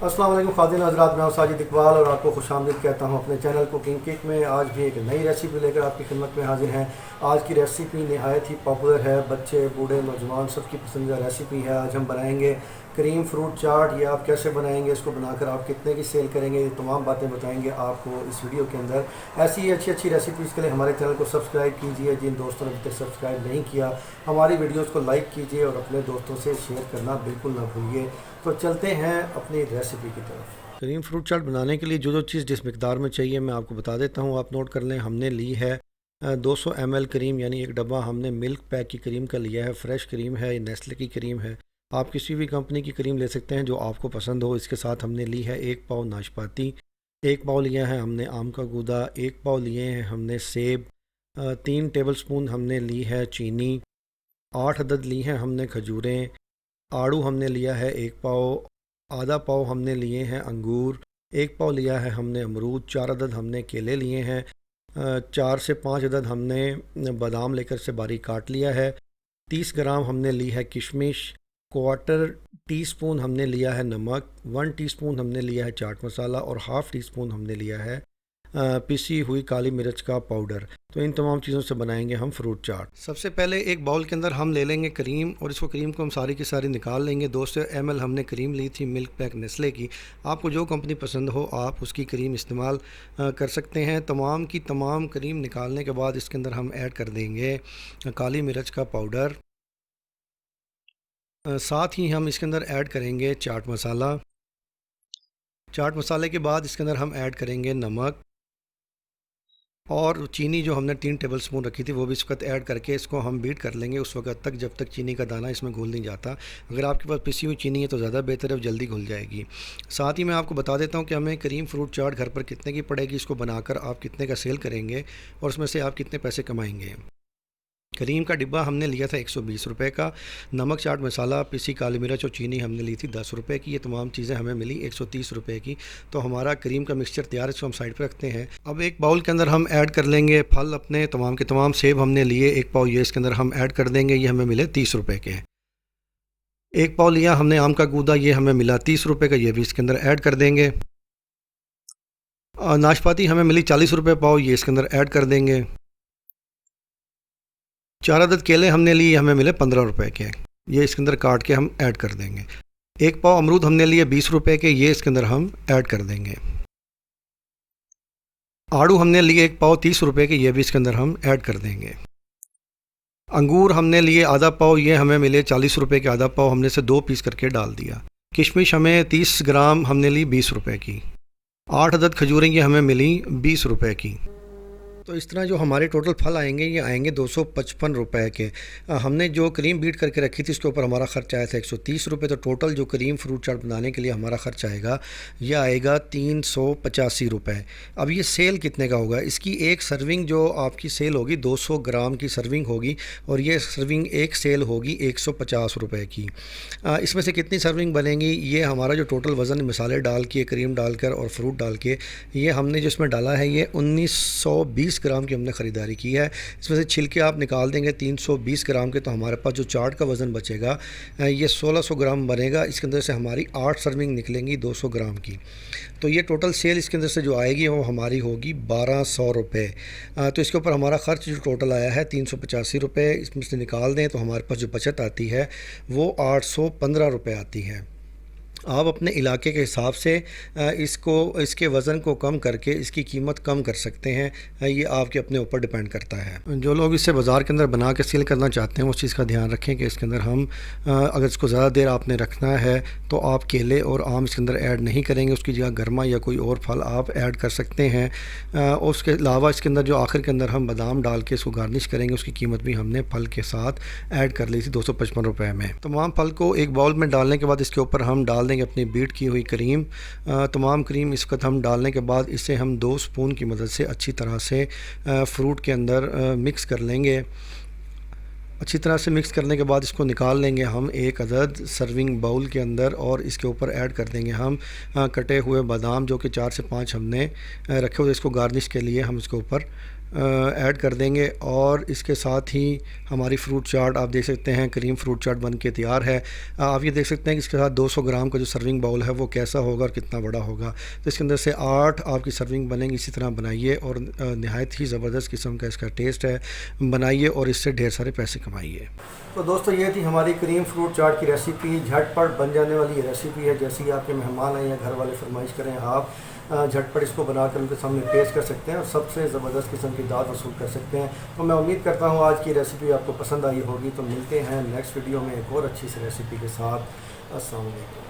अस्सलाम वालेकुम ख़ातिन हज़रात, मैं साजिद इकबाल और आपको खुशामदीद कहता हूँ अपने चैनल कुकिंग किक में। आज भी एक नई रेसिपी लेकर आपकी खिदमत में हाजिर हैं। आज की रेसिपी नहायत ही पॉपुलर है, बच्चे बूढ़े नौजवान सबकी पसंदीदा रेसिपी है। आज हम बनाएंगे क्रीम फ्रूट चाट। ये आप कैसे बनाएंगे, इसको बनाकर आप कितने की सेल करेंगे, ये तमाम बातें बताएंगे आपको इस वीडियो के अंदर। ऐसी ही अच्छी अच्छी रेसिपीज़ के लिए हमारे चैनल को सब्सक्राइब कीजिए। जिन दोस्तों ने अभी तक सब्सक्राइब नहीं किया, हमारी वीडियोज़ को लाइक कीजिए और अपने दोस्तों से शेयर करना बिल्कुल ना भूलिए। तो चलते हैं अपनी रेसिपी की तरफ। क्रीम फ्रूट चाट बनाने के लिए जो जो चीज़ जिस मिकदार में चाहिए मैं आपको बता देता हूँ, आप नोट कर लें। हमने ली है 200 ml क्रीम, यानी एक डब्बा हमने मिल्क पैक की क्रीम का लिया है। फ्रेश क्रीम है, नेस्ले की क्रीम है। आप किसी भी कंपनी की क्रीम ले सकते हैं जो आपको पसंद हो। इसके साथ हमने ली है 1 पाव नाशपाती, 1 पाव लिया है हमने आम का गूदा, 1 पाव लिए हैं हमने सेब, 3 टेबलस्पून हमने ली है चीनी, 8 अदद ली हैं हमने खजूरें, आड़ू हमने लिया है 1 पाव, आधा पाव हमने लिए हैं अंगूर, 1 पाव लिया है हमने अमरूद, 4 अदद हमने केले लिए हैं, 4 से 5 अदद हमने बादाम लेकर से बारीक काट लिया है, 30 ग्राम हमने ली है किशमिश, क्वार्टर टी स्पून हमने लिया है नमक, 1 टीस्पून हमने लिया है चाट मसाला और हाफ़ टी स्पून हमने लिया है पिसी हुई काली मिर्च का पाउडर। तो इन तमाम चीज़ों से बनाएंगे हम फ्रूट चाट। सबसे पहले एक बाउल के अंदर हम ले लेंगे क्रीम और इसको क्रीम को हम सारी की सारी निकाल लेंगे। 200 ml हमने क्रीम ली थी मिल्क पैक नेस्ले की। आपको जो कंपनी पसंद हो आप उसकी क्रीम इस्तेमाल कर सकते हैं। तमाम की तमाम क्रीम निकालने के बाद इसके अंदर हम ऐड कर देंगे काली मिर्च का पाउडर। साथ ही हम इसके अंदर ऐड करेंगे चाट मसाला। चाट मसाले के बाद इसके अंदर हम ऐड करेंगे नमक और चीनी जो हमने 3 टेबलस्पून रखी थी वो भी इस वक्त ऐड करके इसको हम बीट कर लेंगे उस वक्त तक जब तक चीनी का दाना इसमें घुल नहीं जाता। अगर आपके पास पिसी हुई चीनी है तो ज़्यादा बेहतर है, जल्दी घुल जाएगी। साथ ही मैं आपको बता देता हूँ कि हमें क्रीम फ्रूट चाट घर पर कितने की पड़ेगी, इसको बनाकर आप कितने का सेल करेंगे और उसमें से आप कितने पैसे कमाएँगे। क्रीम का डिब्बा हमने लिया था 120 रुपये का। नमक, चाट मसाला, पिसी काली मिर्च और चीनी हमने ली थी 10 रुपये की। ये तमाम चीज़ें हमें मिली 130 रुपये की। तो हमारा क्रीम का मिक्सचर तैयार है, इसको हम साइड पर रखते हैं। अब एक बाउल के अंदर हम ऐड कर लेंगे फल अपने तमाम के तमाम। सेब हमने लिए 1 पाव, ये इसके अंदर हम ऐड कर देंगे। ये हमें मिले 30 रुपये के। 1 पाव लिया हमने आम का गूदा, ये हमें मिला 30 रुपये का, ये भी इसके अंदर ऐड कर देंगे। नाशपाती हमें मिली 40 रुपये पाव, ये इसके अंदर ऐड कर देंगे। 4 अदद केले हमने लिए, हमें मिले 15 रुपये के, ये इसके अंदर काट के हम ऐड कर देंगे। 1 पाव अमरूद हमने लिए 20 रुपये के, ये इसके अंदर हम ऐड कर देंगे। आड़ू हमने लिए 1 पाव 30 रुपये के, ये भी इसके अंदर हम ऐड कर देंगे। अंगूर हमने लिए आधा पाव, ये हमें मिले 40 रुपये के, आधा पाव हमने से 2 पीस करके डाल दिया। किशमिश हमें 30 ग्राम हमने ली 20 रुपये की। 8 अदद खजूरें ये हमें मिली 20 रुपये की। तो इस तरह जो हमारे टोटल फल आएंगे ये आएंगे 255 रुपये के। हमने जो क्रीम बीट करके रखी थी उसके ऊपर हमारा खर्च आया था 130 रुपये। तो टोटल जो क्रीम फ्रूट चाट बनाने के लिए हमारा खर्च आएगा यह आएगा 385 रुपये। अब ये सेल कितने का होगा, इसकी एक सर्विंग जो आपकी सेल होगी 200 ग्राम की सर्विंग होगी और ये सर्विंग एक सेल होगी 150 रुपये की। इसमें से कितनी सर्विंग बनेंगी, ये हमारा जो टोटल वज़न मसाले डाल के क्रीम डालकर और फ्रूट डाल के ये हमने जिसमें डाला है ये 1920 ग्राम की हमने ख़रीदारी की है। इसमें से छिलके आप निकाल देंगे 320 ग्राम के, तो हमारे पास जो चाट का वज़न बचेगा ये 1600 ग्राम बनेगा। इसके अंदर से हमारी 8 सर्विंग निकलेंगी 200 ग्राम की। तो ये टोटल सेल इसके अंदर से जो आएगी वो हमारी होगी 1200 रुपये। तो इसके ऊपर हमारा ख़र्च जो टोटल आया है 385 रुपये, इसमें से निकाल दें तो हमारे पास जो बचत आती है वो 815 रुपये आती है। आप अपने इलाके के हिसाब से इसके वज़न को कम करके इसकी कीमत कम कर सकते हैं, ये आपके अपने ऊपर डिपेंड करता है। जो लोग इसे बाज़ार के अंदर बना के सेल करना चाहते हैं उस चीज़ का ध्यान रखें कि इसके अंदर हम अगर इसको ज़्यादा देर आपने रखना है तो आप केले और आम इसके अंदर ऐड नहीं करेंगे, उसकी जगह गरमा या कोई और फल आप ऐड कर सकते हैं। उसके अलावा इसके अंदर जो आखिर के अंदर हम बादाम डाल के इसको गार्निश करेंगे, उसकी कीमत भी हमने फल के साथ ऐड कर ली थी 255 रुपये में। तमाम फल को एक बाउल में डालने के बाद इसके ऊपर हम डाल देंगे अपनी बीट की हुई क्रीम। तमाम क्रीम इस वक्त हम डालने के बाद इसे हम 2 स्पून की मदद से अच्छी तरह से फ्रूट के अंदर मिक्स कर लेंगे। अच्छी तरह से मिक्स करने के बाद इसको निकाल लेंगे हम एक अदद सर्विंग बाउल के अंदर और इसके ऊपर ऐड कर देंगे हम कटे हुए बादाम जो कि 4 से 5 हमने रखे हुए, इसको गार्निश के लिए हम इसके ऊपर ऐड कर देंगे। और इसके साथ ही हमारी फ्रूट चाट आप देख सकते हैं, क्रीम फ्रूट चाट बन के तैयार है। आप ये देख सकते हैं कि इसके साथ 200 ग्राम का जो सर्विंग बाउल है वो कैसा होगा और कितना बड़ा होगा। तो इसके अंदर से 8 आपकी सर्विंग बनेंगी। इसी तरह बनाइए और नहायत ही ज़बरदस्त किस्म का इसका टेस्ट है। बनाइए और इससे ढेर सारे पैसे कमाइए। तो दोस्तों ये थी हमारी क्रीम फ्रूट चाट की रेसिपी। झटपट बन जाने वाली ये रेसिपी है। जैसे ही आपके मेहमान आए या घर वाले फरमाइश करें, आप झटपट इसको बनाकर उनके सामने पेश कर सकते हैं और सबसे ज़बरदस्त किस्म की दाद वसूल कर सकते हैं। तो मैं उम्मीद करता हूँ आज की रेसिपी आपको पसंद आई होगी। तो मिलते हैं नेक्स्ट वीडियो में एक और अच्छी सी रेसिपी के साथ। अस्सलाम वालेकुम।